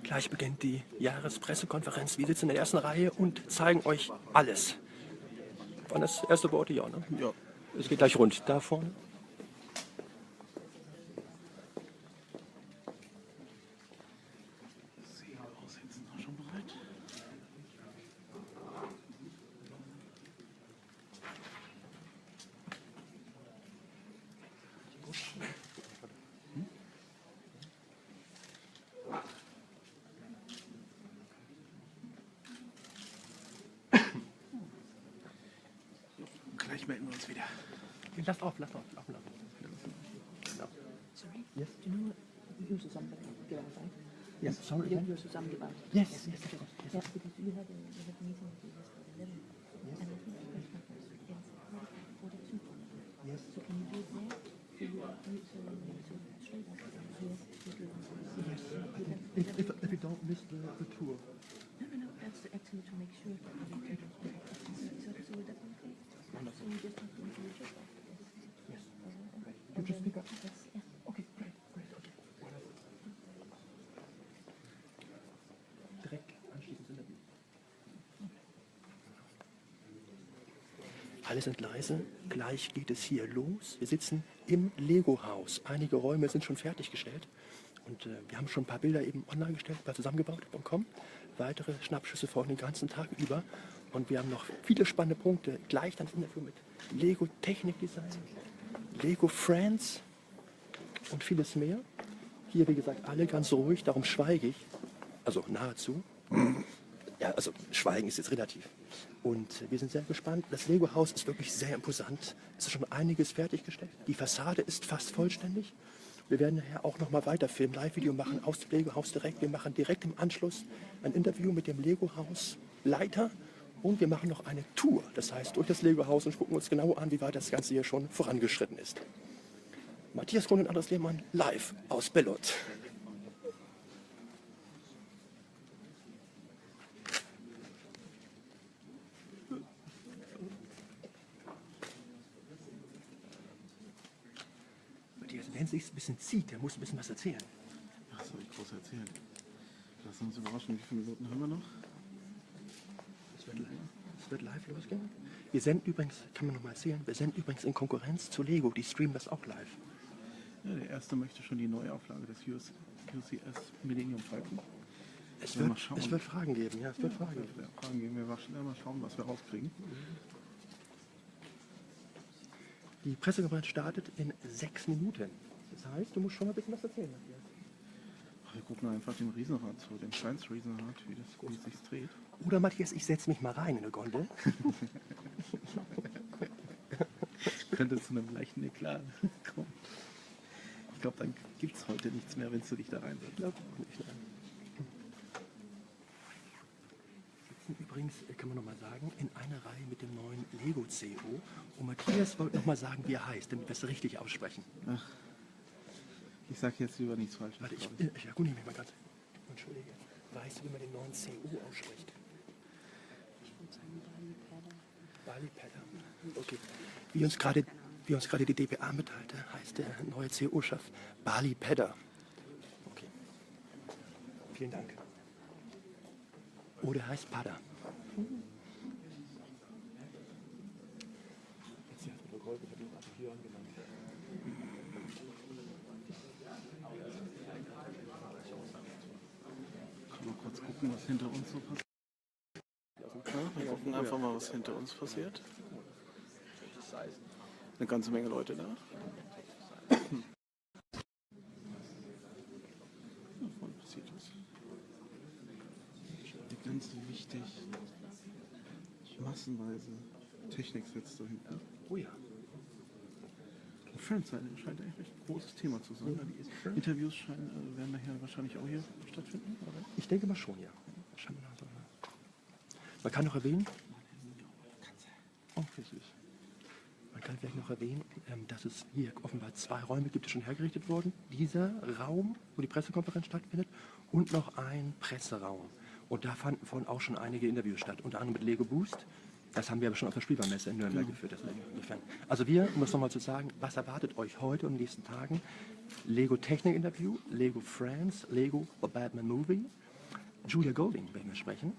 Gleich beginnt die Jahrespressekonferenz. Wir sitzen in der ersten Reihe und zeigen euch alles. Waren das erste Worte? Ja, ne? Ja. Es geht gleich rund. Da vorne. Aussetzen auch schon bereit. Gleich melden wir uns wieder. Lasst auf. Genau. Sorry? Yes. Do you know you use somebody right? Yes, sorry. You use somebody. Yes. Yes, because you had a meeting with us for 11. And I think the press conference ends at 42. Yes. So can you do it there? So you straight up. Yes. If you don't miss the tour. No. That's actually to make sure that we can do it. So would that be okay? So we just have to introduce yourself. Yes. You just speak up? Yes, yeah. Okay, great. Okay. Direkt anschließend Interview. Alle sind leise. Gleich geht es hier los. Wir sitzen im Lego-Haus. Einige Räume sind schon fertiggestellt. Und wir haben schon ein paar Bilder eben online gestellt, ein paar zusammengebaut.com. Weitere Schnappschüsse folgen den ganzen Tag über. Und wir haben noch viele spannende Punkte. Gleich dann das Interview mit Lego Technikdesign, Lego Friends und vieles mehr. Hier, wie gesagt, alle ganz ruhig, darum schweige ich. Also nahezu. Ja, also Schweigen ist jetzt relativ. Und wir sind sehr gespannt. Das Lego-Haus ist wirklich sehr imposant. Es ist schon einiges fertiggestellt. Die Fassade ist fast vollständig. Wir werden nachher auch noch mal weiter filmen, Live-Video machen aus dem Lego-Haus direkt. Wir machen direkt im Anschluss ein Interview mit dem Lego-Haus-Leiter. Und wir machen noch eine Tour, das heißt durch das Lego-Haus und gucken uns genau an, wie weit das Ganze hier schon vorangeschritten ist. Matthias Grund und Andres Lehmann live aus Bellot. Matthias, wenn es sich ein bisschen zieht, der muss ein bisschen was erzählen. Was soll ich groß erzählen? Lass uns überraschen, wie viele Minuten haben wir noch? Es wird live losgehen. Wir senden übrigens, kann man noch mal erzählen, wir senden übrigens in Konkurrenz zu Lego, die streamen das auch live. Ja, der erste möchte schon die Neuauflage des UCS Millennium Falcon. Es wird Fragen geben, ja, es wird Fragen geben. Ja, Fragen geben wir mal schauen, was wir rauskriegen. Die Pressekonferenz startet in 6 Minuten. Das heißt, du musst schon mal ein bisschen was erzählen, Matthias. Wir gucken einfach dem Riesenrad zu, dem Science Riesenrad, wie es sich dreht. Oder Matthias, ich setze mich mal rein in eine Gondel. Könnte zu einem leichten Eklat kommen. Ich glaube, dann gibt es heute nichts mehr, wenn du dich da reinsetzt. Ich glaube auch nicht, nein. Sitzen übrigens, kann man noch mal sagen, in einer Reihe mit dem neuen Lego CO. Und Matthias wollte noch mal sagen, wie er heißt, damit wir es richtig aussprechen. Ach, ich sage jetzt lieber nichts Falsches. Warte, ich erkundige mich mal ganz. Entschuldige. Weißt du, wie man den neuen CO ausspricht? Ich würde sagen Bali Pedder. Okay. Wie uns gerade die DPA mitteilte, heißt der neue CO-Chef Bali Pedder. Okay. Vielen Dank. Oder heißt Pada. Mal kurz gucken, was hinter uns so passiert. Ja, wir gucken einfach mal, was hinter uns passiert. Eine ganze Menge Leute da. Ja, vorne passiert was. Ganz wichtig. Massenweise Technik sitzt da hinten. Oh ja. Und Friends scheint eigentlich ein großes Thema zu sein. Interviews werden nachher wahrscheinlich auch hier stattfinden, oder? Ich denke mal schon, ja. Man kann noch erwähnen, okay, süß. Man kann vielleicht noch erwähnen, dass es hier offenbar 2 Räume gibt, die schon hergerichtet wurden. Dieser Raum, wo die Pressekonferenz stattfindet, und noch ein Presseraum. Und da fanden vorhin auch schon einige Interviews statt, unter anderem mit Lego Boost. Das haben wir aber schon auf der Spielwarenmesse in Nürnberg geführt. Insofern. Also wir, um das nochmal zu sagen, was erwartet euch heute und in den nächsten Tagen? Lego Technik Interview, Lego Friends, Lego The Batman Movie. Julia Golding werden wir sprechen.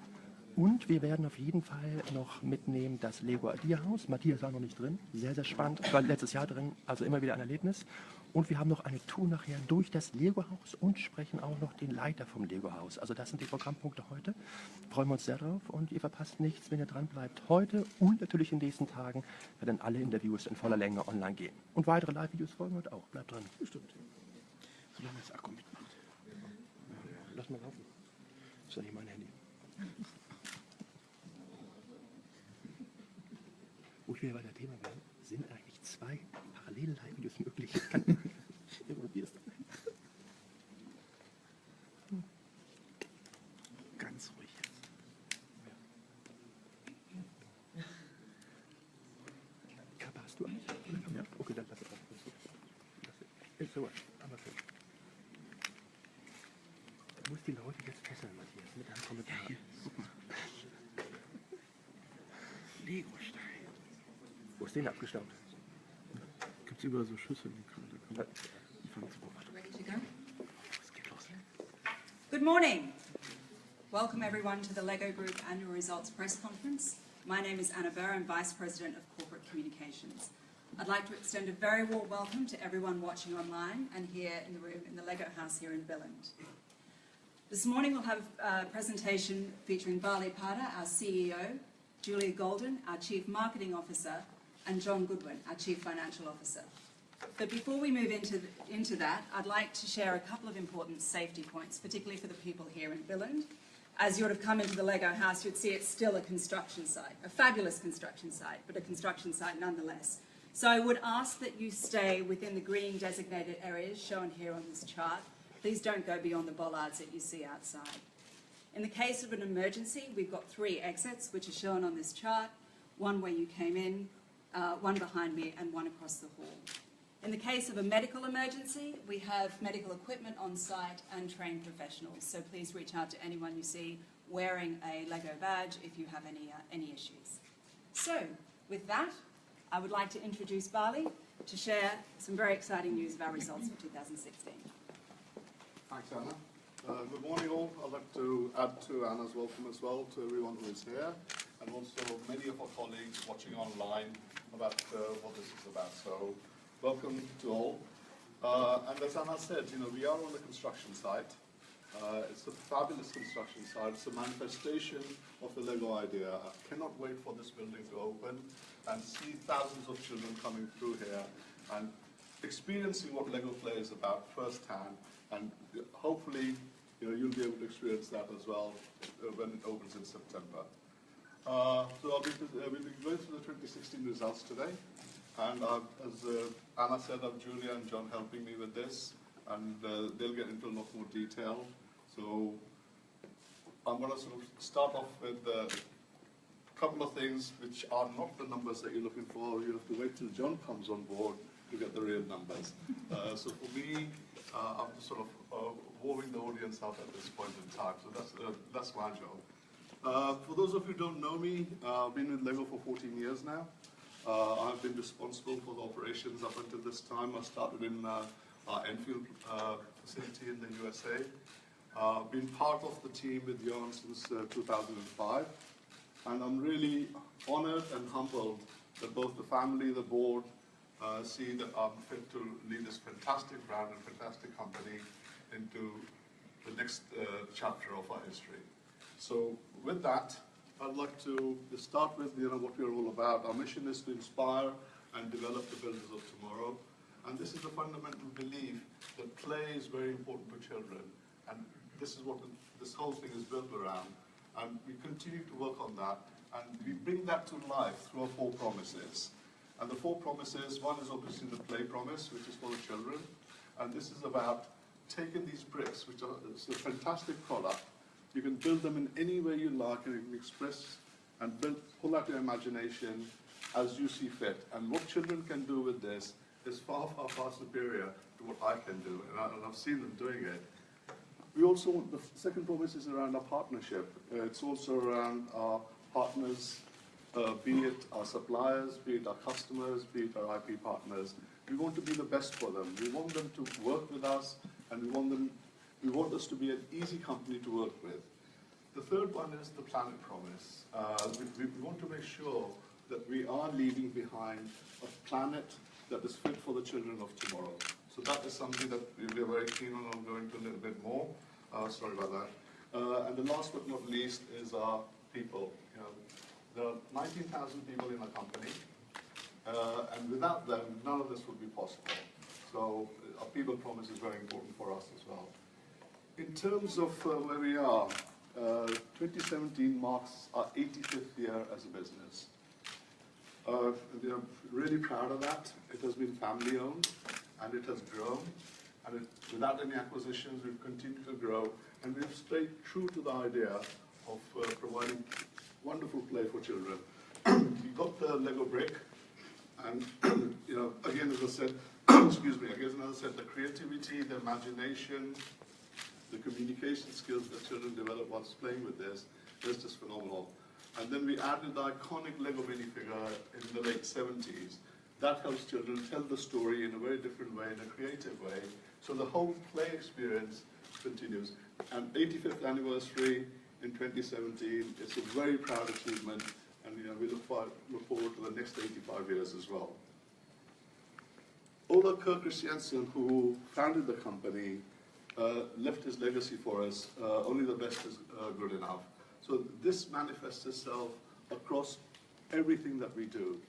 Und wir werden auf jeden Fall noch mitnehmen das Lego Idea Haus. Matthias war noch nicht drin. Sehr, sehr spannend. Ich war letztes Jahr drin, also immer wieder ein Erlebnis. Und wir haben noch eine Tour nachher durch das Lego Haus und sprechen auch noch den Leiter vom Lego Haus. Also das sind die Programmpunkte heute. Freuen wir uns sehr drauf und ihr verpasst nichts, wenn ihr dran bleibt. Heute und natürlich in den nächsten Tagen werden alle Interviews in voller Länge online gehen. Und weitere Live-Videos folgen heute auch. Bleibt dran. Bestimmt. Solange das Akku mitmacht. Lass mal laufen. Das ist ja nicht mein Handy. Wo ich wieder bei der Thema bin, sind eigentlich 2 parallele Live-Videos möglich. Probier's doch. Ganz ruhig jetzt. Kappe hast du eigentlich? Ja. Okay, dann lass es drauf. Ist so, aber schön. Du musst die Leute jetzt fesseln, Matthias, mit einem Kommentar. Ja, hier, guck mal. Lego-Stein. Wo ist den abgestaubt? Gibt es überall so Schüsseln, die fangen zu Ready to go? Good morning. Welcome everyone to the LEGO Group Annual Results Press Conference. My name is Anna Burr, I'm Vice President of Corporate Communications. I'd like to extend a very warm welcome to everyone watching online and here in the room in the LEGO House here in Billund. This morning we'll have a presentation featuring Bali Pada, our CEO, Julia Golden, our Chief Marketing Officer, and John Goodwin, our Chief Financial Officer. But before we move into that, I'd like to share a couple of important safety points, particularly for the people here in Billund. As you would have come into the LEGO house, you'd see it's still a construction site, a fabulous construction site, but a construction site nonetheless. So I would ask that you stay within the green designated areas shown here on this chart. Please don't go beyond the bollards that you see outside. In the case of an emergency, we've got 3 exits, which are shown on this chart, one where you came in, one behind me, and one across the hall. In the case of a medical emergency, we have medical equipment on site and trained professionals, so please reach out to anyone you see wearing a LEGO badge if you have any issues. So, with that, I would like to introduce Bali to share some very exciting news of our results for 2016. Thanks, Anna. Good morning, all. I'd like to add to Anna's welcome as well to everyone who is here, and also many of our colleagues watching online about what this is about. So, welcome to all. And as Anna said, we are on a construction site. It's a fabulous construction site. It's a manifestation of the LEGO idea. I cannot wait for this building to open and see thousands of children coming through here and experiencing what LEGO Play is about firsthand. And hopefully, you'll be able to experience that as well when it opens in September. So we'll be going through the 2016 results today. And as Anna said, I have Julia and John helping me with this, and they'll get into a lot more detail. So I'm going to sort of start off with a couple of things which are not the numbers that you're looking for. You have to wait till John comes on board to get the real numbers. So for me, I'm just sort of warming the audience up at this point in time. So that's my job. For those of you who don't know me, I've been with LEGO for 14 years now. I've been responsible for the operations up until this time. I started in our Enfield facility in the USA. Been part of the team with Jan since 2005. And I'm really honored and humbled that both the family, the board, see that I'm fit to lead this fantastic brand and fantastic company into the next chapter of our history. So with that, I'd like to start with what we're all about. Our mission is to inspire and develop the builders of tomorrow. And this is a fundamental belief that play is very important to children. And this is what this whole thing is built around. And we continue to work on that. And we bring that to life through our 4 promises. And the 4 promises, one is obviously the play promise, which is for the children. And this is about taking these bricks, which are a fantastic product. You can build them in any way you like, and you can express and pull out your imagination as you see fit. And what children can do with this is far, far, far superior to what I can do, and I've seen them doing it. We also, the second promise is around our partnership. It's also around our partners, be it our suppliers, be it our customers, be it our IP partners. We want to be the best for them. We want them to work with us, and we want us to be an easy company to work with. The third one is the planet promise. We want to make sure that we are leaving behind a planet that is fit for the children of tomorrow. So that is something that we are very keen on. I'll go into a little bit more. Sorry about that. And the last but not least is our people. You know, there are 19,000 people in our company, and without them, none of this would be possible. So our people promise is very important for us as well. In terms of where we are, 2017 marks our 85th year as a business. We are really proud of that. It has been family owned and it has grown. And without any acquisitions, we've continued to grow. And we've stayed true to the idea of providing wonderful play for children. We got the Lego brick. And you know, again, as I said, excuse me, again, as I said, the creativity, the imagination, the communication skills that children develop whilst playing with this is just phenomenal. And then we added the iconic Lego minifigure in the late 70s. That helps children tell the story in a very different way, in a creative way. So the whole play experience continues. And 85th anniversary in 2017 is a very proud achievement. And you know, we look forward to the next 85 years as well. Ola Kirk Christiansen, who founded the company, left his legacy for us. Only the best is good enough. So this manifests itself across everything that we do.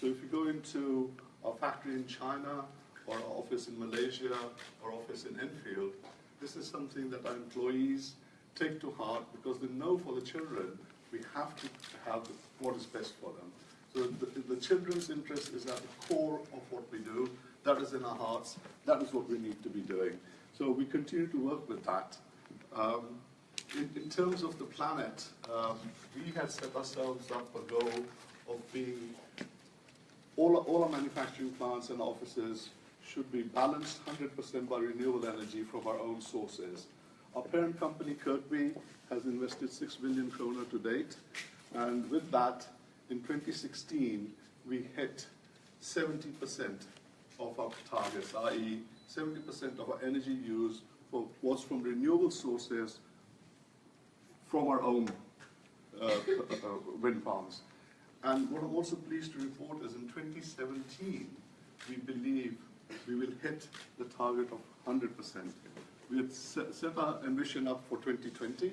So if you go into our factory in China, or our office in Malaysia, or office in Enfield, this is something that our employees take to heart because they know for the children, we have to have what is best for them. So the children's interest is at the core of what we do. That is in our hearts. That is what we need to be doing. So we continue to work with that. In terms of the planet, we had set ourselves up a goal of being, all our manufacturing plants and offices should be balanced 100% by renewable energy from our own sources. Our parent company, Kirkby, has invested 6 billion kroner to date, and with that, in 2016, we hit 70% of our targets, i.e. 70% of our energy use was from renewable sources from our own wind farms. And what I'm also pleased to report is in 2017, we believe we will hit the target of 100%. We had set our ambition up for 2020,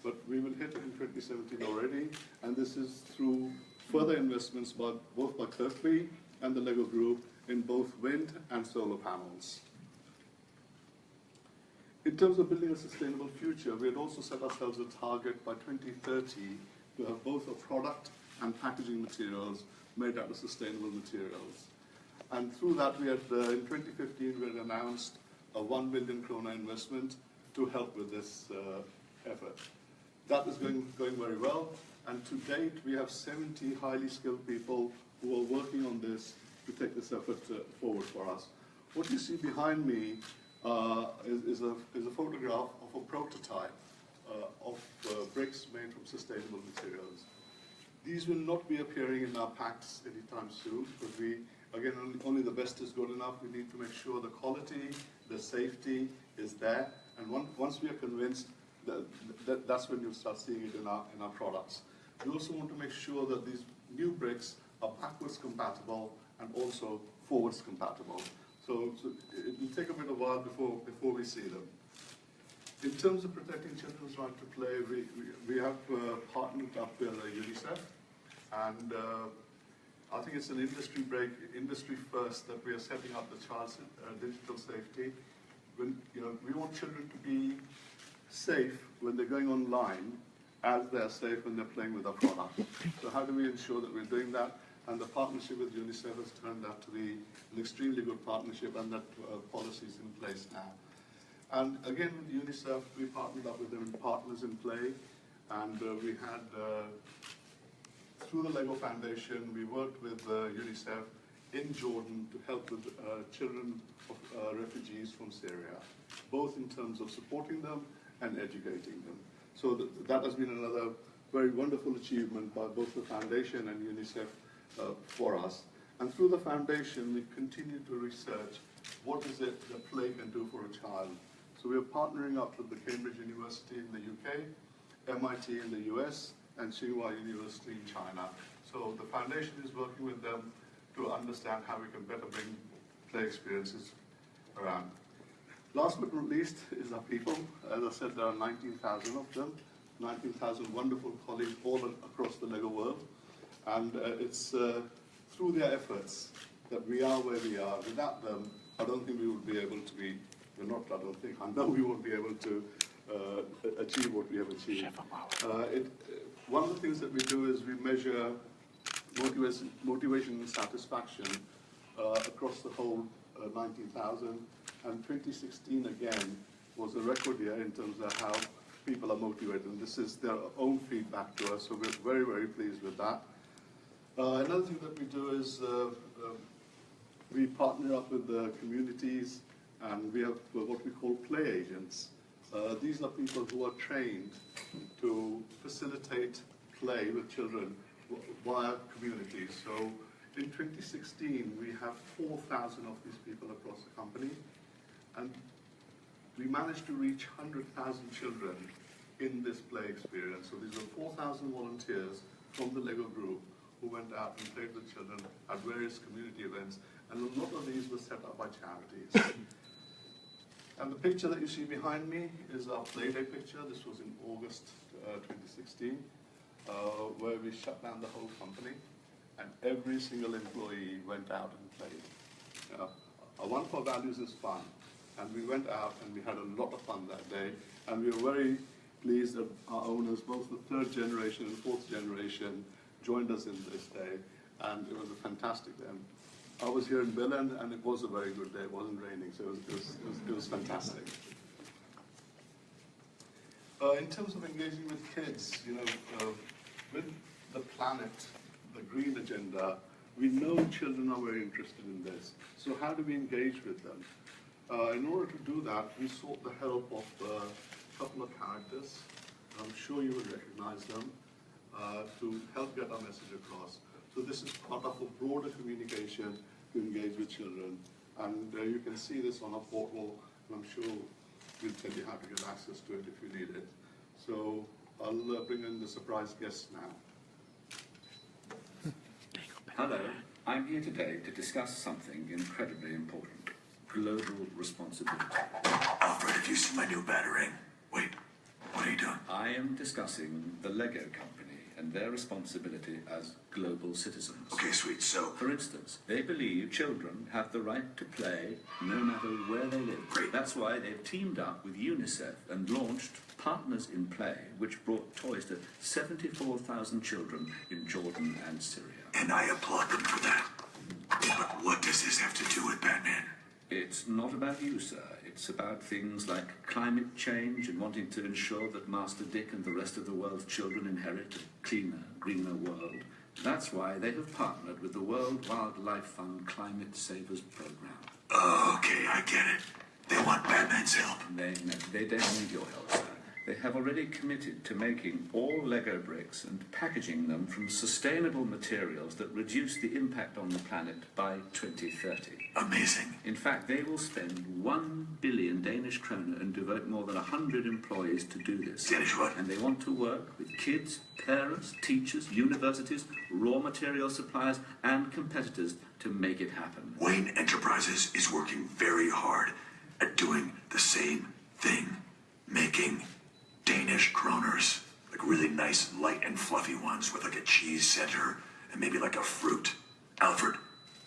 but we will hit it in 2017 already, and this is through further investments both by Kirkby and the Lego Group in both wind and solar panels. In terms of building a sustainable future, we had also set ourselves a target by 2030 to have both a product and packaging materials made out of sustainable materials. And through that, we had, in 2015, we had announced a 1 billion krona investment to help with this effort. That is going very well, and to date, we have 70 highly skilled people who are working on this to take this effort forward for us. What you see behind me is a photograph of a prototype of bricks made from sustainable materials. These will not be appearing in our packs anytime soon, because again, only the best is good enough. We need to make sure the quality, the safety is there, and once we are convinced, that's when you'll start seeing it in our products. We also want to make sure that these new bricks are backwards compatible and also forwards compatible. So it will take a bit of a while before we see them. In terms of protecting children's right to play, we have partnered up with UNICEF, and I think it's an industry first that we are setting up the child's digital safety. We want children to be safe when they're going online, as they're safe when they're playing with our product. So how do we ensure that we're doing that? And the partnership with UNICEF has turned out to be an extremely good partnership, and that policy is in place now. And again, with UNICEF, we partnered up with them in Partners in Play, and we had, through the Lego Foundation, we worked with UNICEF in Jordan to help with children of refugees from Syria, both in terms of supporting them and educating them. So that has been another very wonderful achievement by both the Foundation and UNICEF for us. And through the Foundation, we continue to research what is it that play can do for a child. So we are partnering up with the Cambridge University in the UK, MIT in the US, and Tsinghua University in China. So the foundation is working with them to understand how we can better bring play experiences around. Last but not least is our people. As I said, there are 19,000 of them, 19,000 wonderful colleagues all across the LEGO world. And it's through their efforts that we are where we are. Without them, I don't think we would be able to be, well, not I don't think, I know we won't be able to achieve what we have achieved. One of the things that we do is we measure motivation and satisfaction across the whole 19,000. And 2016, again, was a record year in terms of how people are motivated. And this is their own feedback to us, so we're very, very pleased with that. Another thing that we do is we partner up with the communities, and we have what we call play agents. These are people who are trained to facilitate play with children via communities. So in 2016, we have 4,000 of these people across the company, and we managed to reach 100,000 children in this play experience. So these are 4,000 volunteers from the LEGO group who went out and played with children at various community events, and a lot of these were set up by charities. And the picture that you see behind me is our Play Day picture. This was in August 2016, where we shut down the whole company, and every single employee went out and played. One of our values is fun, and we went out and we had a lot of fun that day, and we were very pleased that our owners, both the third generation and fourth generation, joined us in this day, and it was a fantastic day. I was here in Billund, and it was a very good day. It wasn't raining, so it was fantastic. In terms of engaging with kids, with the planet, the green agenda, we know children are very interested in this. So how do we engage with them? In order to do that, we sought the help of a couple of characters. I'm sure you will recognize them, to help get our message across. So this is part of a broader communication to engage with children. And you can see this on our portal, and I'm sure we'll tell you how to get access to it if you need it. So I'll bring in the surprise guests now. Hello, I'm here today to discuss something incredibly important: global responsibility. Alfred, have you seen my new batarang? Wait, what are you doing? I am discussing the LEGO Company and their responsibility as global citizens. Okay, sweet, so... For instance, they believe children have the right to play no matter where they live. Great. That's why they've teamed up with UNICEF and launched Partners in Play, which brought toys to 74,000 children in Jordan and Syria. And I applaud them for that. But what does this have to do with Batman? It's not about you, sir. It's about things like climate change and wanting to ensure that Master Dick and the rest of the world's children inherit a cleaner, greener world. That's why they have partnered with the World Wildlife Fund Climate Savers Program. Okay, I get it. They want Batman's help. They don't need your help, sir. They have already committed to making all Lego bricks and packaging them from sustainable materials that reduce the impact on the planet by 2030. Amazing. In fact, they will spend 1 billion Danish kroner and devote more than 100 employees to do this. Danish what? And they want to work with kids, parents, teachers, universities, raw material suppliers, and competitors to make it happen. Wayne Enterprises is working very hard at doing the same thing. Making Danish kroners. Like really nice, light and fluffy ones with like a cheese center and maybe like a fruit. Alfred,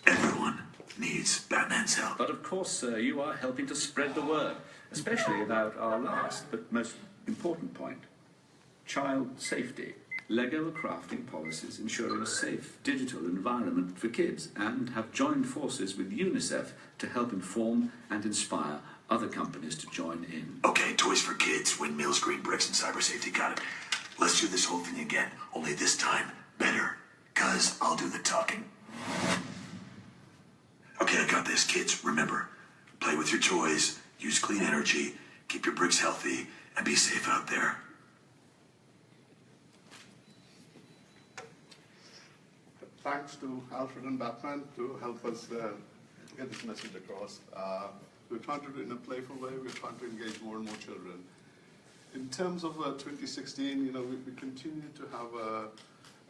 everyone needs Batman's help. But of course, sir, you are helping to spread the word, especially about our last but most important point: child safety. LEGO are crafting policies ensuring a safe digital environment for kids and have joined forces with UNICEF to help inform and inspire other companies to join in. Okay, toys for kids, windmills, green bricks, and cyber safety. Got it. Let's do this whole thing again, only this time better, 'cause I'll do the talking. Okay, I got this, kids. Remember, play with your toys, use clean energy, keep your bricks healthy, and be safe out there. Thanks to Alfred and Batman to help us get this message across. We're trying to do it in a playful way. We're trying to engage more and more children. In terms of 2016, you know, we continue to have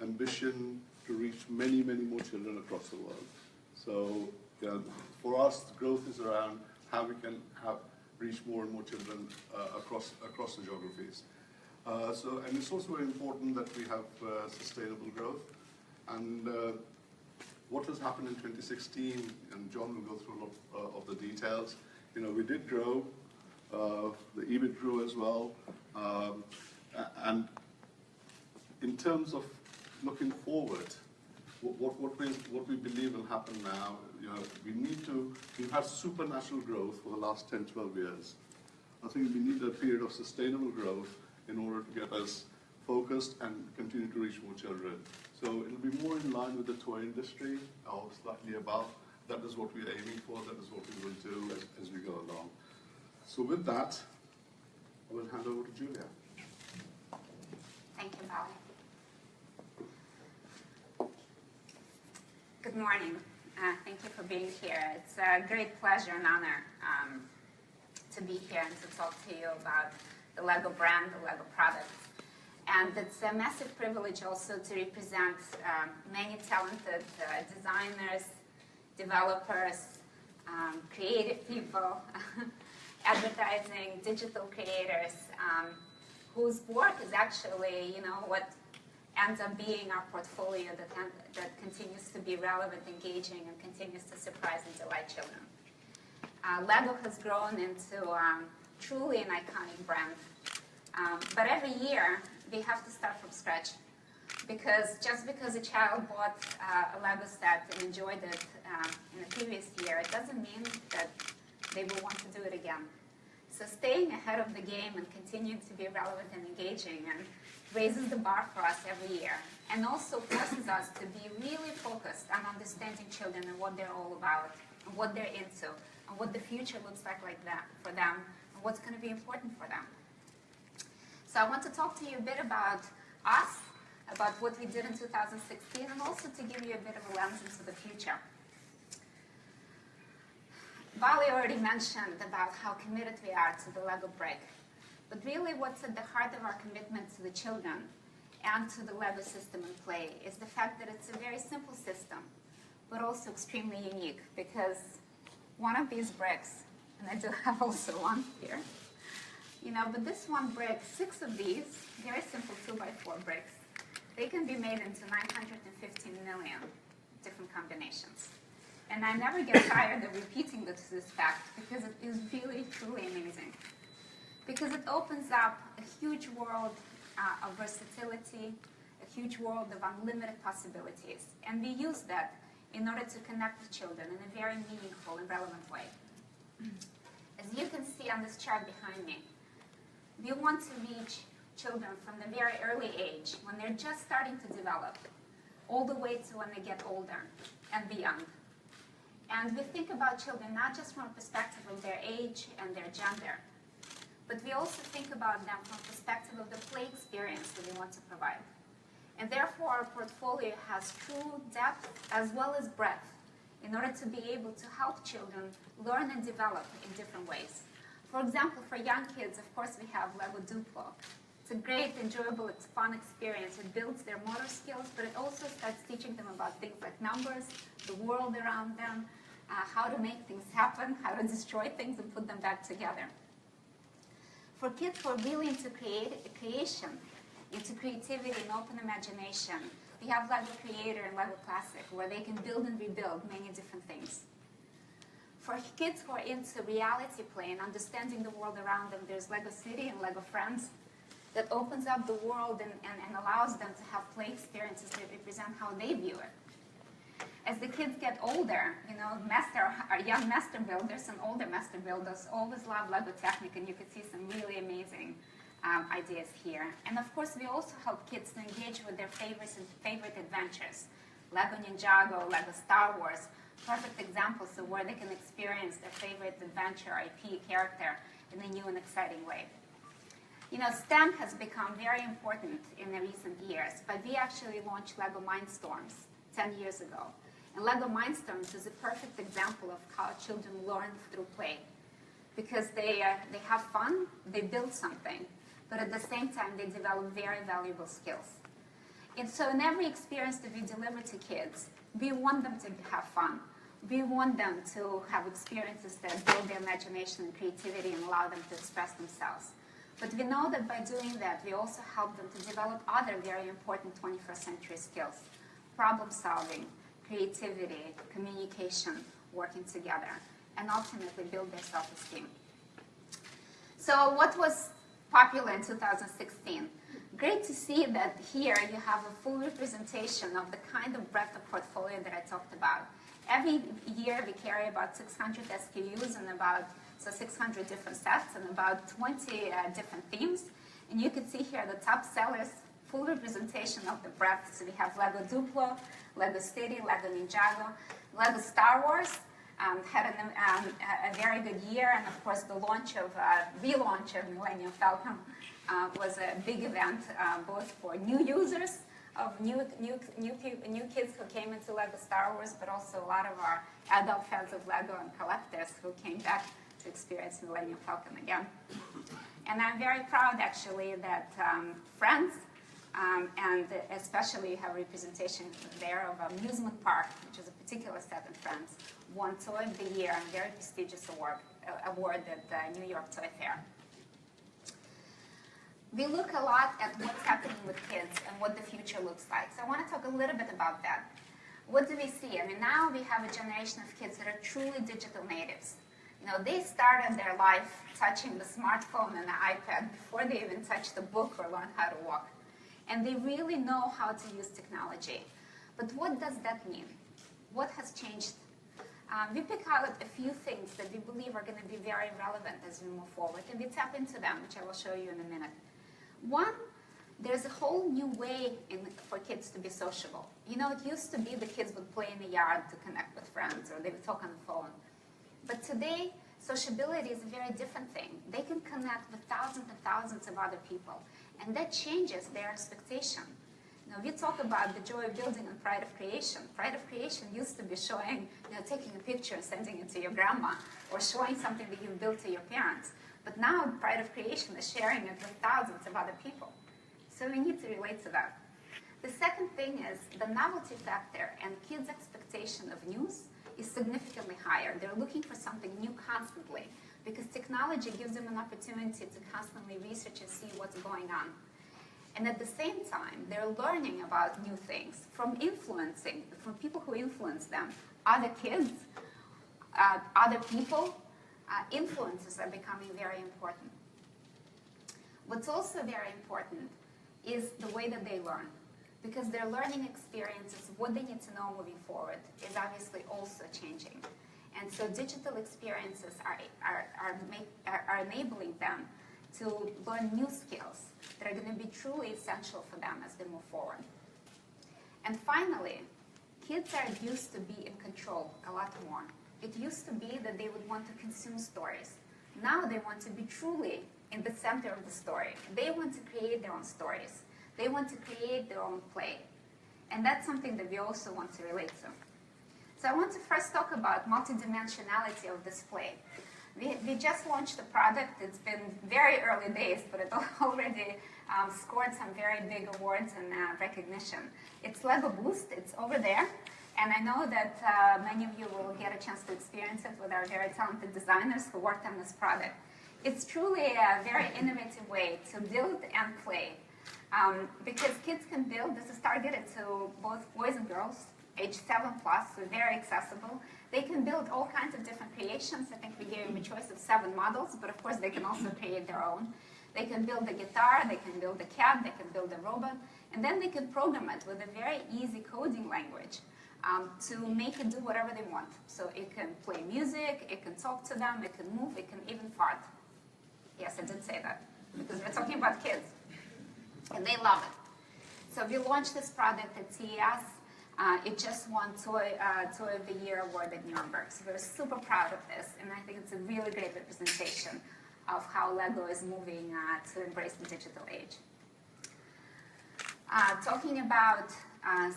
ambition to reach many, many more children across the world. So, you know, for us, the growth is around how we can reach more and more children across the geographies. And it's also very important that we have sustainable growth. And what has happened in 2016, and John will go through a lot of the details. You know, we did grow. The EBIT grew as well. And in terms of looking forward, what we believe will happen now, you know, we've had supernatural growth for the last 10, 12 years. I think we need a period of sustainable growth in order to get us focused and continue to reach more children. So it'll be more in line with the toy industry, or slightly above. That is what we're aiming for, that is what we will do as we go along. So with that, I will hand over to Julia. Thank you, Bali. Good morning. Thank you for being here. It's a great pleasure and honor to be here and to talk to you about the LEGO brand, the LEGO products. And it's a massive privilege also to represent many talented designers, developers, creative people, advertising, digital creators, whose work is actually, you know, what ends up being our portfolio that continues to be relevant, engaging, and continues to surprise and delight children. LEGO has grown into truly an iconic brand. But every year, we have to start from scratch. Because just because a child bought a LEGO set and enjoyed it in the previous year, it doesn't mean that they will want to do it again. So staying ahead of the game and continuing to be relevant and engaging and raises the bar for us every year, and also forces us to be really focused on understanding children and what they're all about, and what they're into, and what the future looks like that for them, and what's going to be important for them. So I want to talk to you a bit about us, about what we did in 2016, and also to give you a bit of a lens into the future. Bali already mentioned about how committed we are to the LEGO brick. But really what's at the heart of our commitment to the children and to the LEGO system and play is the fact that it's a very simple system, but also extremely unique, because one of these bricks, and I do have also one here, you know, but this one brick, 6 of these, very simple 2x4 bricks, they can be made into 915 million different combinations. And I never get tired of repeating this fact, because it is really, truly amazing. Because it opens up a huge world of versatility, a huge world of unlimited possibilities. And we use that in order to connect with children in a very meaningful and relevant way. As you can see on this chart behind me, we want to reach children from the very early age, when they're just starting to develop, all the way to when they get older and beyond. And we think about children not just from a perspective of their age and their gender, but we also think about them from the perspective of the play experience that we want to provide. And therefore, our portfolio has true depth as well as breadth in order to be able to help children learn and develop in different ways. For example, for young kids, of course, we have LEGO Duplo. It's a great, enjoyable, it's fun experience. It builds their motor skills, but it also starts teaching them about things like numbers, the world around them, how to make things happen, how to destroy things and put them back together. For kids who are really into creation, into creativity and open imagination, we have LEGO Creator and LEGO Classic, where they can build and rebuild many different things. For kids who are into reality play and understanding the world around them, there's LEGO City and LEGO Friends that opens up the world and allows them to have play experiences that represent how they view it. As the kids get older, you know, our young master builders and older master builders always love LEGO Technic, and you can see some really amazing ideas here. And of course, we also help kids to engage with their favorites and favorite adventures. LEGO Ninjago, LEGO Star Wars, perfect examples of where they can experience their favorite adventure, IP, character in a new and exciting way. You know, STEM has become very important in the recent years, but we actually launched LEGO Mindstorms 10 years ago. And LEGO Mindstorms is a perfect example of how children learn through play. Because they have fun, they build something, but at the same time, they develop very valuable skills. And so in every experience that we deliver to kids, we want them to have fun. We want them to have experiences that build their imagination and creativity and allow them to express themselves. But we know that by doing that, we also help them to develop other very important 21st century skills: problem solving, creativity, communication, working together, and ultimately build their self-esteem. So what was popular in 2016? Great to see that here you have a full representation of the kind of breadth of portfolio that I talked about. Every year we carry about 600 SKUs and about 600 different sets and about 20 different themes. And you can see here the top sellers, full representation of the breadth. So we have Lego Duplo, Lego City, Lego Ninjago, Lego Star Wars. Had a very good year, and of course the relaunch of Millennium Falcon was a big event, both for new users, of new kids who came into Lego Star Wars, but also a lot of our adult fans of Lego and collectors who came back to experience Millennium Falcon again. And I'm very proud, actually, that Friends, and especially you have representation there of Amusement Park, which is a particular set in Friends, won Toy of the Year, a very prestigious award at the New York Toy Fair. We look a lot at what's happening with kids and what the future looks like. So I want to talk a little bit about that. What do we see? I mean, now we have a generation of kids that are truly digital natives. You know, they started their life touching the smartphone and the iPad before they even touched the book or learned how to walk. And they really know how to use technology. But what does that mean? What has changed? We pick out a few things that we believe are going to be very relevant as we move forward, and we tap into them, which I will show you in a minute. One, there's a whole new way for kids to be sociable. You know, it used to be the kids would play in the yard to connect with friends, or they would talk on the phone. But today, sociability is a very different thing. They can connect with thousands and thousands of other people, and that changes their expectation. Now, we talk about the joy of building and pride of creation. Pride of creation used to be showing, taking a picture and sending it to your grandma, or showing something that you built to your parents. But now, pride of creation is sharing it with thousands of other people. So we need to relate to that. The second thing is the novelty factor and kids' expectation of news is significantly higher. They're looking for something new constantly because technology gives them an opportunity to constantly research and see what's going on. And at the same time, they're learning about new things from people who influence them. Other kids, other people, influences are becoming very important. What's also very important is the way that they learn, because their learning experiences, what they need to know moving forward, is obviously also changing. And so digital experiences are enabling them to learn new skills that are going to be truly essential for them as they move forward. And finally, kids are used to be in control a lot more. It used to be that they would want to consume stories. Now they want to be truly in the center of the story. They want to create their own stories. They want to create their own play. And that's something that we also want to relate to. So I want to first talk about multidimensionality of display. We just launched the product. It's been very early days, but it already scored some very big awards and recognition. It's Lego Boost. It's over there. And I know that many of you will get a chance to experience it with our very talented designers who worked on this product. It's truly a very innovative way to build and play. Because kids can build, this is targeted to both boys and girls, age 7+, so very accessible. They can build all kinds of different creations. I think we gave them a choice of 7 models, but of course they can also create their own. They can build a guitar, they can build a cat, they can build a robot, and then they can program it with a very easy coding language to make it do whatever they want. So it can play music, it can talk to them, it can move, it can even fart. Yes, I did say that, because we're talking about kids. And they love it. So we launched this product at CES. It just won Toy of the Year award at Nuremberg. So we're super proud of this, and I think it's a really great representation of how Lego is moving to embrace the digital age. Talking about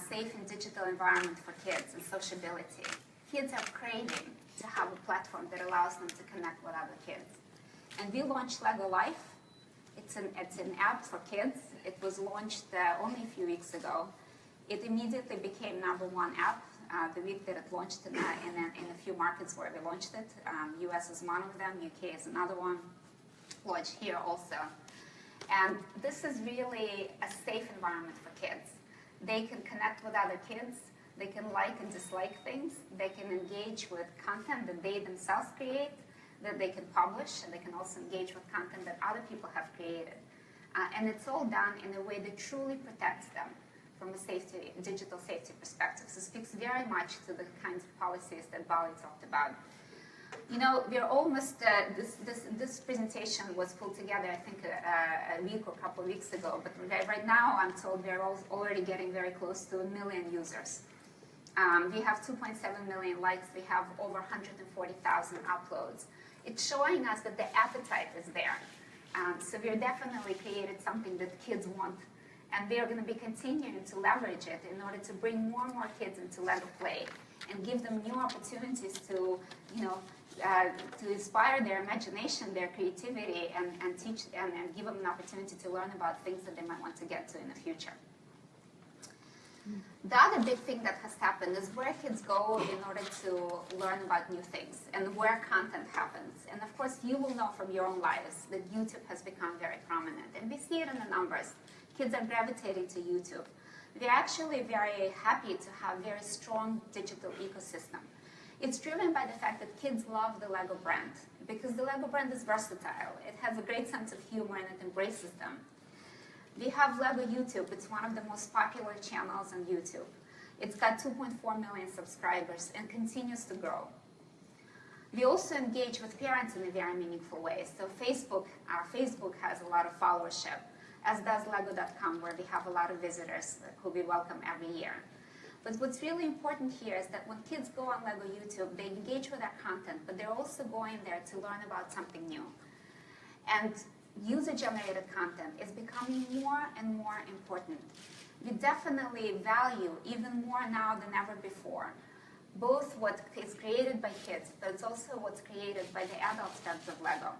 safe and digital environment for kids and sociability. Kids are craving to have a platform that allows them to connect with other kids. And we launched Lego Life, It's an app for kids. It was launched only a few weeks ago. It immediately became #1 app the week that it launched in a few markets where we launched it. US is one of them, UK is another one, launched here also. And this is really a safe environment for kids. They can connect with other kids. They can like and dislike things. They can engage with content that they themselves create, that they can publish, and they can also engage with content that other people have created. And it's all done in a way that truly protects them from a digital safety perspective. So it speaks very much to the kinds of policies that Bali talked about. You know, we're almost, this presentation was pulled together, I think, a week or a couple of weeks ago, but right now I'm told we're already getting very close to 1 million users. We have 2.7 million likes, we have over 140,000 uploads. It's showing us that the appetite is there. So we're definitely created something that kids want, and we are going to be continuing to leverage it in order to bring more and more kids into LEGO Play and give them new opportunities to, you know, to inspire their imagination, their creativity, and teach and give them an opportunity to learn about things that they might want to get to in the future. The other big thing that has happened is where kids go in order to learn about new things and where content happens. And of course, you will know from your own lives that YouTube has become very prominent. And we see it in the numbers. Kids are gravitating to YouTube. We're actually very happy to have a very strong digital ecosystem. It's driven by the fact that kids love the LEGO brand because the LEGO brand is versatile. It has a great sense of humor and it embraces them. We have LEGO YouTube. It's one of the most popular channels on YouTube. It's got 2.4 million subscribers and continues to grow. We also engage with parents in a very meaningful way. So our Facebook has a lot of followership, as does Lego.com, where we have a lot of visitors who we welcome every year. But what's really important here is that when kids go on LEGO YouTube, they engage with our content, but they're also going there to learn about something new. And user-generated content is becoming more and more important. We definitely value, even more now than ever before, both what is created by kids, but it's also what's created by the adult fans of LEGO,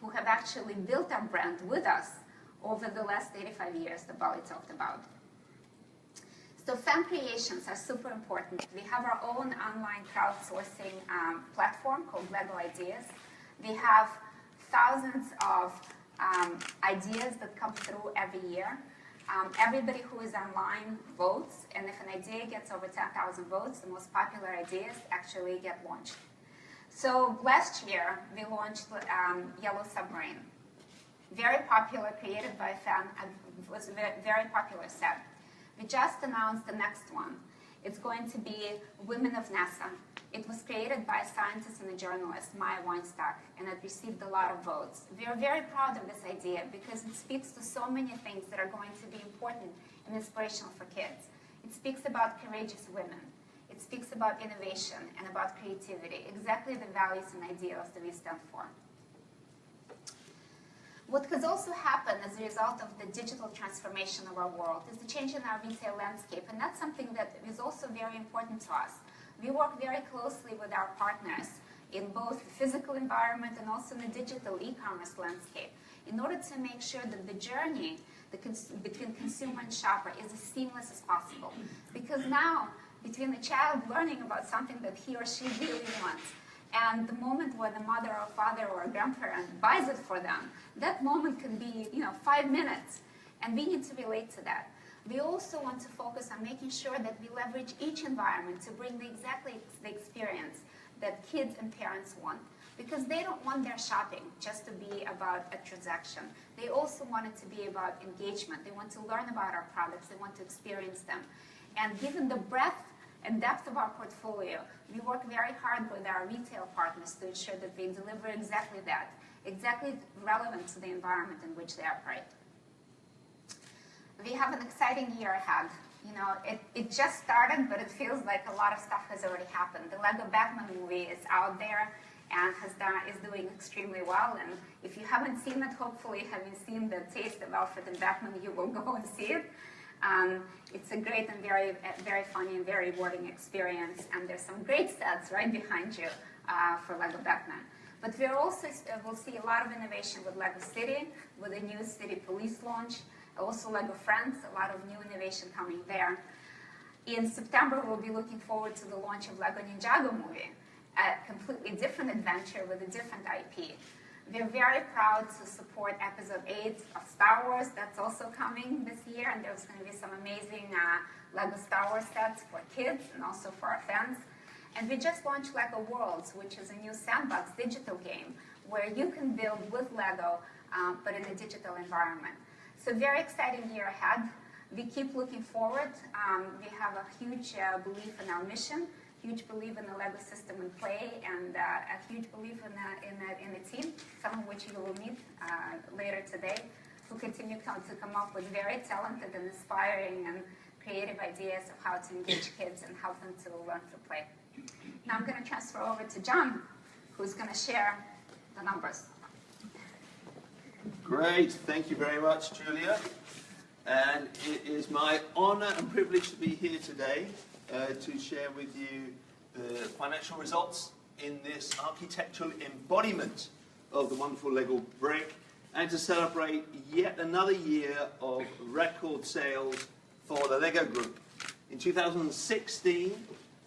who have actually built our brand with us over the last 85 years that Bali talked about. So fan creations are super important. We have our own online crowdsourcing platform called LEGO Ideas. We have thousands of ideas that come through every year. Everybody who is online votes, and if an idea gets over 10,000 votes, the most popular ideas actually get launched. So last year, we launched Yellow Submarine. Very popular, created by a fan, was a very popular set. We just announced the next one. It's going to be Women of NASA. It was created by a scientist and a journalist, Maya Weinstock, and it received a lot of votes. We are very proud of this idea because it speaks to so many things that are going to be important and inspirational for kids. It speaks about courageous women. It speaks about innovation and about creativity, exactly the values and ideals that we stand for. What has also happened as a result of the digital transformation of our world is the change in our retail landscape, and that's something that is also very important to us. We work very closely with our partners in both the physical environment and also in the digital e-commerce landscape in order to make sure that the journey between consumer and shopper is as seamless as possible. Because now, between the child learning about something that he or she really wants and the moment where the mother or father or grandparent buys it for them, that moment can be, 5 minutes. And we need to relate to that. We also want to focus on making sure that we leverage each environment to bring exactly the experience that kids and parents want. Because they don't want their shopping just to be about a transaction. They also want it to be about engagement. They want to learn about our products. They want to experience them. And given the breadth and depth of our portfolio, we work very hard with our retail partners to ensure that they deliver exactly that, exactly relevant to the environment in which they operate. We have an exciting year ahead. It just started, but it feels like a lot of stuff has already happened. The LEGO Batman movie is out there and is doing extremely well. And if you haven't seen it, hopefully having seen the taste of Alfred and Batman, you will go and see it. It's a great and very, very funny and very rewarding experience. And there's some great sets right behind you for LEGO Batman. But we're also will see a lot of innovation with LEGO City, with a new City Police launch, also LEGO Friends, a lot of new innovation coming there. In September, we'll be looking forward to the launch of LEGO Ninjago movie, a completely different adventure with a different IP. We're very proud to support Episode 8 of Star Wars. That's also coming this year, and there's going to be some amazing LEGO Star Wars sets for kids and also for our fans. And we just launched LEGO Worlds, which is a new sandbox digital game where you can build with LEGO, but in a digital environment. So very exciting year ahead. We keep looking forward. We have a huge belief in our mission, huge belief in the LEGO system and play, and a huge belief in the team, some of which you will meet later today, who continue to come up with very talented and inspiring and creative ideas of how to engage kids and help them to learn through play. Now I'm going to transfer over to John, who's going to share the numbers. Great, thank you very much, Julia. And it is my honor and privilege to be here today to share with you the financial results in this architectural embodiment of the wonderful LEGO brick, and to celebrate yet another year of record sales for the LEGO Group. In 2016,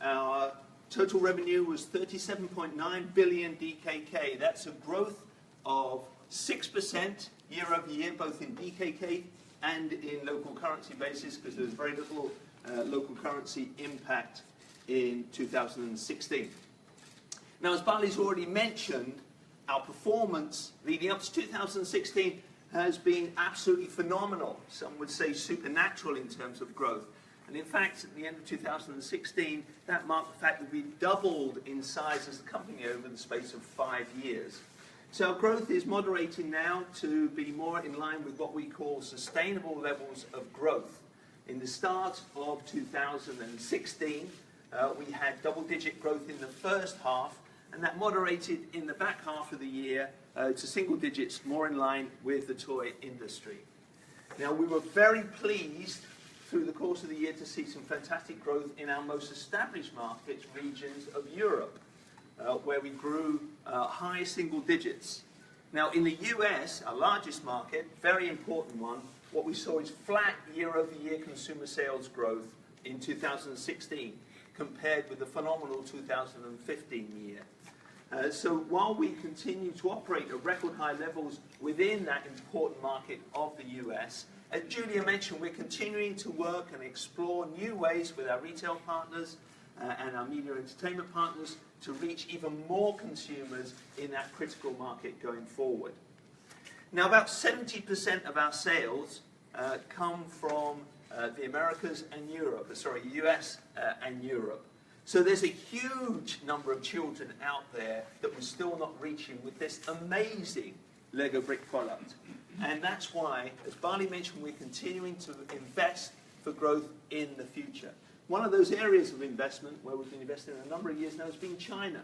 our total revenue was 37.9 billion DKK. That's a growth of 6% year over year, both in DKK and in local currency basis, because there's very little local currency impact in 2016. Now, as Bali's already mentioned, our performance leading up to 2016 has been absolutely phenomenal. Some would say supernatural in terms of growth. And in fact, at the end of 2016, that marked the fact that we doubled in size as a company over the space of 5 years. So our growth is moderating now to be more in line with what we call sustainable levels of growth. In the start of 2016, we had double-digit growth in the first half, and that moderated in the back half of the year to single digits, more in line with the toy industry. Now, we were very pleased through the course of the year to see some fantastic growth in our most established markets, regions of Europe, where we grew high single digits. Now, in the US, our largest market, very important one, what we saw is flat year-over-year consumer sales growth in 2016, compared with the phenomenal 2015 year. So while we continue to operate at record high levels within that important market of the US, as Julia mentioned, we're continuing to work and explore new ways with our retail partners and our media entertainment partners to reach even more consumers in that critical market going forward. Now, about 70% of our sales come from the Americas and Europe, US and Europe. So there's a huge number of children out there that we're still not reaching with this amazing LEGO brick product. And that's why, as Bali mentioned, we're continuing to invest for growth in the future. One of those areas of investment where we've been investing in a number of years now has been China.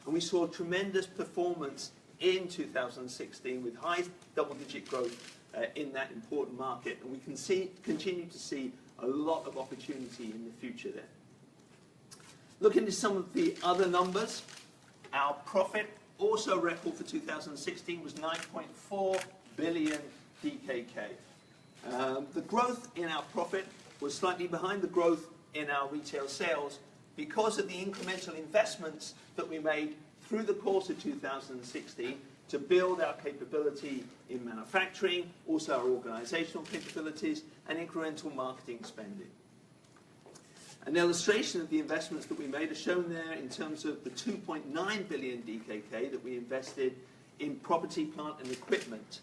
And we saw tremendous performance in 2016 with high double-digit growth in that important market. And we can continue to see a lot of opportunity in the future there. Looking at some of the other numbers, our profit, also record for 2016, was 9.4 billion DKK. The growth in our profit was slightly behind the growth in our retail sales because of the incremental investments that we made through the course of 2016 to build our capability in manufacturing, also our organizational capabilities, and incremental marketing spending. An illustration of the investments that we made is shown there in terms of the 2.9 billion DKK that we invested in property, plant and equipment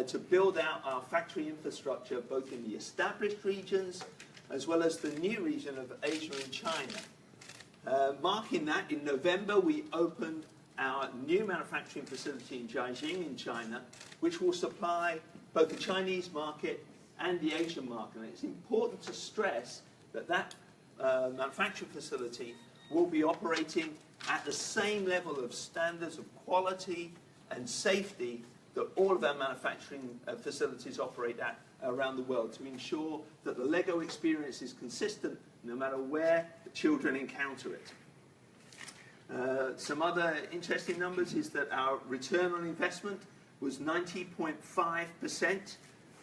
to build out our factory infrastructure both in the established regions as well as the new region of Asia and China. Marking that, in November we opened our new manufacturing facility in Jiaxing in China, which will supply both the Chinese market and the Asian market. And it's important to stress that that manufacturing facility will be operating at the same level of standards of quality and safety that all of our manufacturing facilities operate at around the world, to ensure that the LEGO experience is consistent no matter where the children encounter it. Some other interesting numbers is that our return on investment was 90.5%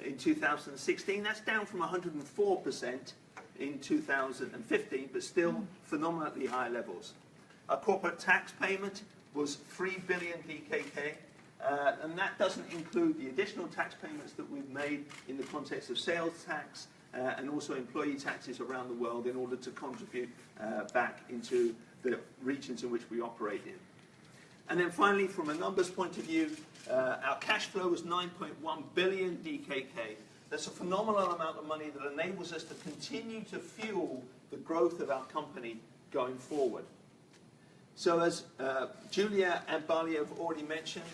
in 2016. That's down from 104% in 2015, but still phenomenally high levels. Our corporate tax payment was 3 billion DKK, and that doesn't include the additional tax payments that we've made in the context of sales tax and also employee taxes around the world in order to contribute back into the regions in which we operate in. And then finally, from a numbers point of view, our cash flow was 9.1 billion DKK. That's a phenomenal amount of money that enables us to continue to fuel the growth of our company going forward. So as Julia and Bali have already mentioned,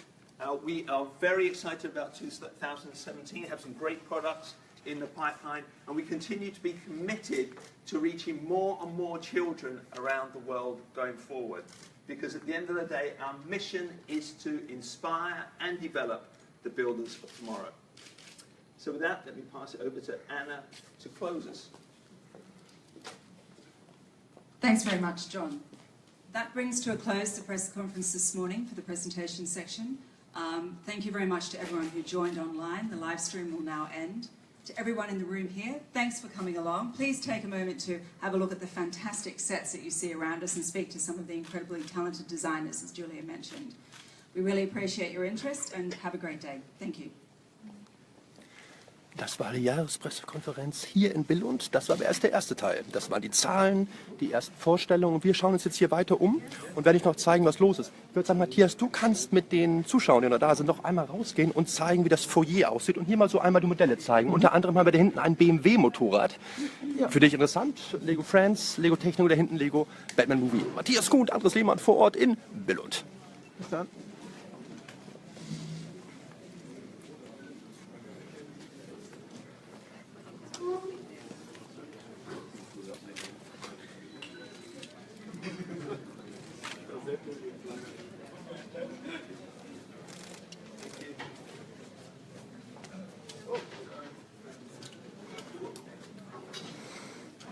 we are very excited about 2017, have some great products in the pipeline, and we continue to be committed to reaching more and more children around the world going forward. Because at the end of the day, our mission is to inspire and develop the builders of tomorrow. So with that, let me pass it over to Anna to close us. Thanks very much, John. That brings to a close the press conference this morning for the presentation section. Thank you very much to everyone who joined online. The live stream will now end. To everyone in the room here, thanks for coming along. Please take a moment to have a look at the fantastic sets that you see around us and speak to some of the incredibly talented designers, as Julia mentioned. We really appreciate your interest and have a great day. Thank you. Das war die Jahrespressekonferenz hier in Billund. Das war aber erst der erste Teil. Das waren die Zahlen, die ersten Vorstellungen. Wir schauen uns jetzt hier weiter um und werde ich noch zeigen, was los ist. Ich würde sagen, Matthias, du kannst mit den Zuschauern, die noch da sind, noch einmal rausgehen und zeigen, wie das Foyer aussieht und hier mal so einmal die Modelle zeigen. Unter anderem haben wir da hinten ein BMW-Motorrad. Ja. Für dich interessant. Lego Friends, Lego Technik, da hinten Lego Batman Movie. Matthias Kuhn und Andres Lehmann vor Ort in Billund. Bis dann.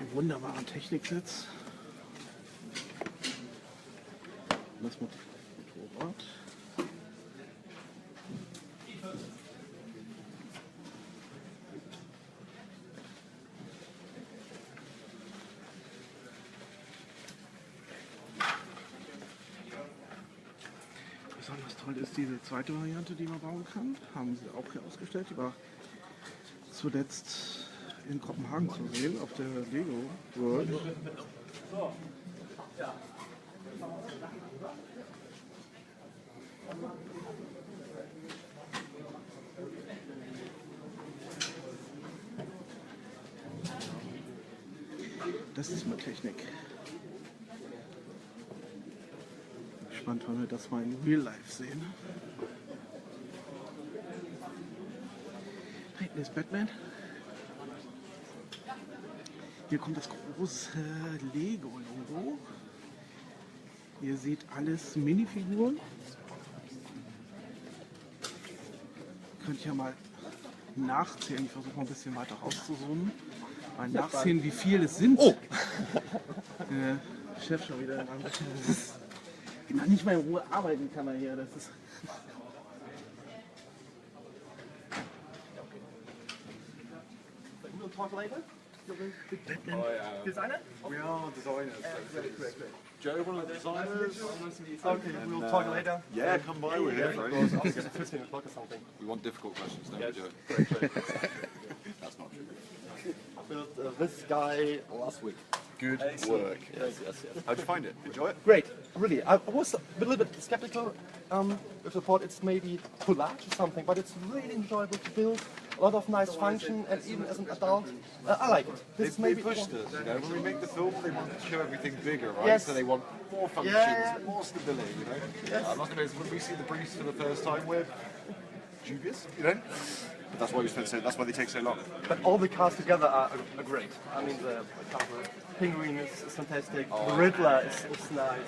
Die wunderbaren Techniksets. Das Motorrad. Besonders toll ist diese zweite Variante, die man bauen kann. Haben sie auch hier ausgestellt. Die war zuletzt in Kopenhagen zu sehen, auf der Lego World. Das ist mal Technik. Spannend, wenn wir das mal in Real Life sehen. Hinten ist Batman. Hier kommt das große Lego-Logo. Ihr seht alles Minifiguren. Könnt ihr mal nachzählen. Ich versuche mal ein bisschen weiter rauszuzoomen. Mal nachzählen, wie viel es sind. Oh! Der Chef schon wieder in einem nicht mal in Ruhe arbeiten kann er hier. Das ist Designer? We are designers. Great. Joe, one of the designers. Okay, we'll talk later. Yeah, come by. We're here. I'll see you at 15 o'clock or something. We want difficult questions, don't we, Joe? Great. That's not true. I built this guy last week. Good work. Yes. How'd you find it? Enjoy it? Great, really. I was a little bit skeptical if I thought it's maybe collage or something, but it's really enjoyable to build. A lot of nice function, and even as an adult, I like it. This They pushed us, you know. When we make the film, they want to show everything bigger, right? Yes. So they want more functions, more stability, you know. Yes. I'm not going to. When we see the briefs for the first time, we're dubious, you know. But that's why we spend so. That's why they take so long. But all the cars together are great. I mean, the Penguin is fantastic. The Riddler is nice.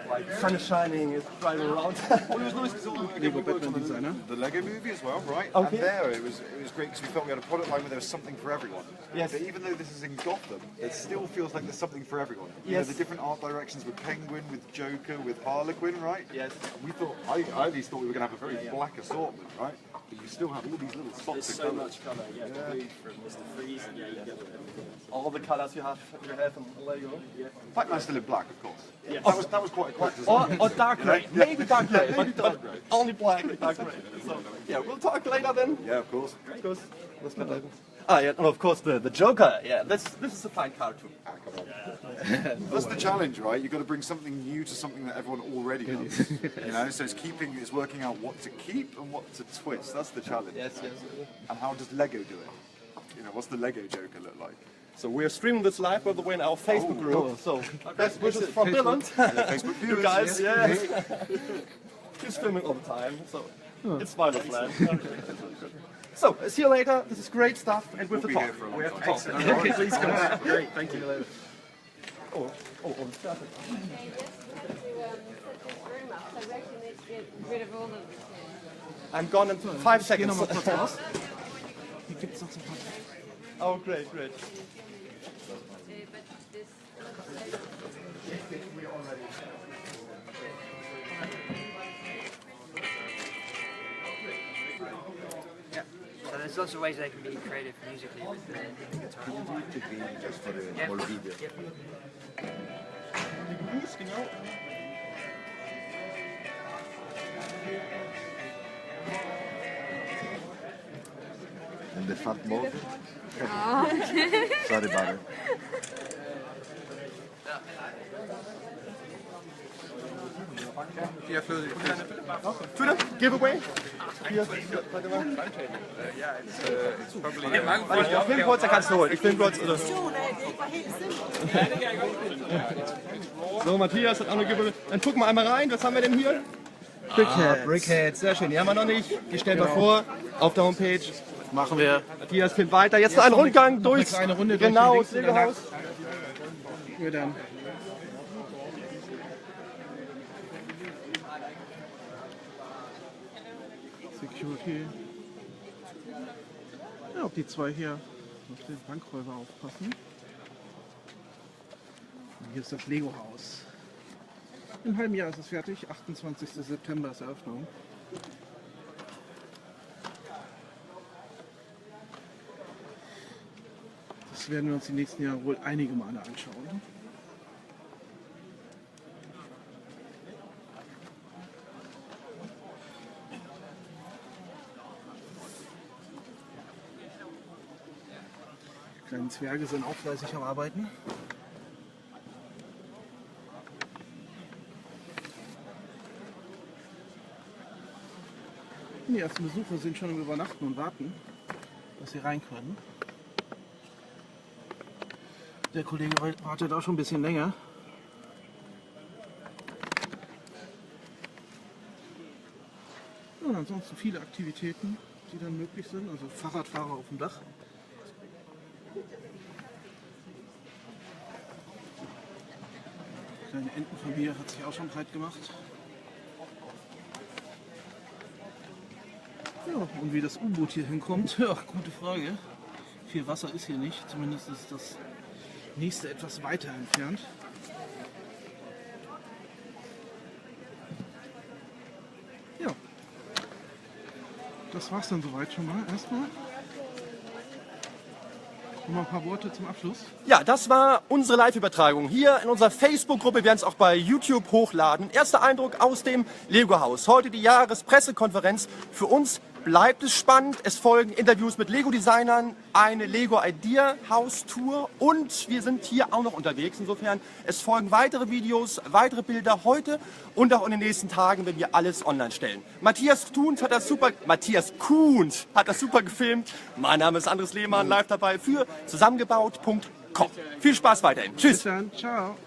Like sun is shining, it's driving around. Well, it was nice because all the people worked on the Lego Movie as well, right? Okay. And there it was great because we felt we had a product line where there was something for everyone. Yes. But even though this is in Gotham, it still feels like there's something for everyone. You know, Yes. the different art directions with Penguin, with Joker, with Harlequin, right? Yes. And we thought, I at least thought we were going to have a very black assortment, right? But you still have all these little spots of colour. colour, yeah. The blue from Mr. Freeze, and yeah, you get all the colours you have in Lego. Yeah. Batman's still in black, of course. Yes. That was quite a quick design. Or dark grey. You know? Maybe dark grey, Maybe but dark grey. only black and dark grey. So, yeah, we'll talk later then. Yeah, of course. Of course. Let's get later. Ah, yeah, and of course the Joker. Yeah, this is a fine card too. That's the challenge, right? You've got to bring something new to something that everyone already does. You know, so it's working out what to keep and what to twist. That's the challenge. Yes, yes. And how does Lego do it? You know, what's the Lego Joker look like? So we're streaming this live, by the way, in our Facebook group. So best wishes from Dylan. Facebook You viewers, guys, yes. yeah. He's filming all the time, so it's fine to plan. So, see you later. This is great stuff, and with the be talk. here for a long We have to time. talk. Okay, please come on. Great, thank you. Oh, it's perfect. I'm gone in 5 Geh seconds. noch mal kurz raus. Hier gibt es noch so ein paar. Oh, great, great. So there's lots of ways they can be creative musically with the guitar. Just for the Yep. whole video. Yep. And the fat mode. Sorry about it. Ja, für Twitter, giveaway. Hier, ich film kurz, da kannst du holen. Ich film kurz. Oder? So, Matthias hat auch eine Giveaway. Dann gucken wir einmal rein. Was haben wir denn hier? Brickheads. Brickheads, sehr schön. Die haben wir noch nicht. Die stellen wir vor auf der Homepage. machen wir. Matthias filmt weiter. Jetzt noch ein Rundgang durchs. Eine kleine Runde durch Genau, die das Links und danach Legohaus. wir dann. Security. Ja, ob die zwei hier auf den Bankräuber aufpassen. Und hier ist das Lego-Haus. In einem halben Jahr ist es fertig. 28. September ist Eröffnung. Das werden wir uns die nächsten Jahre wohl einige Male anschauen. Die kleinen Zwerge sind auch fleißig am Arbeiten. Die ersten Besucher sind schon am Übernachten und warten, dass sie rein können. Der Kollege wartet auch schon ein bisschen länger. Ja, und ansonsten viele Aktivitäten, die dann möglich sind. Also Fahrradfahrer auf dem Dach. Die kleine Entenfamilie hat sich auch schon breit gemacht. Ja, und wie das U-Boot hier hinkommt, ja, gute Frage. Viel Wasser ist hier nicht, zumindest ist das nächste etwas weiter entfernt. Ja, das war's dann soweit schon mal. Erstmal nochmal ein paar Worte zum Abschluss. Ja, das war unsere Live-Übertragung hier in unserer Facebook-Gruppe. Wir werden es auch bei YouTube hochladen. Erster Eindruck aus dem Lego-Haus. Heute die Jahrespressekonferenz. Für uns bleibt es spannend. Es folgen Interviews mit Lego-Designern, eine Lego-Idea-House-Tour und wir sind hier auch noch unterwegs. Insofern, es folgen weitere Videos, weitere Bilder heute und auch in den nächsten Tagen, wenn wir alles online stellen. Matthias Kuhns hat das super gefilmt. Mein Name ist Andres Lehmann, live dabei für zusammengebaut.com. Viel Spaß weiterhin. Tschüss. Bis dann. Ciao.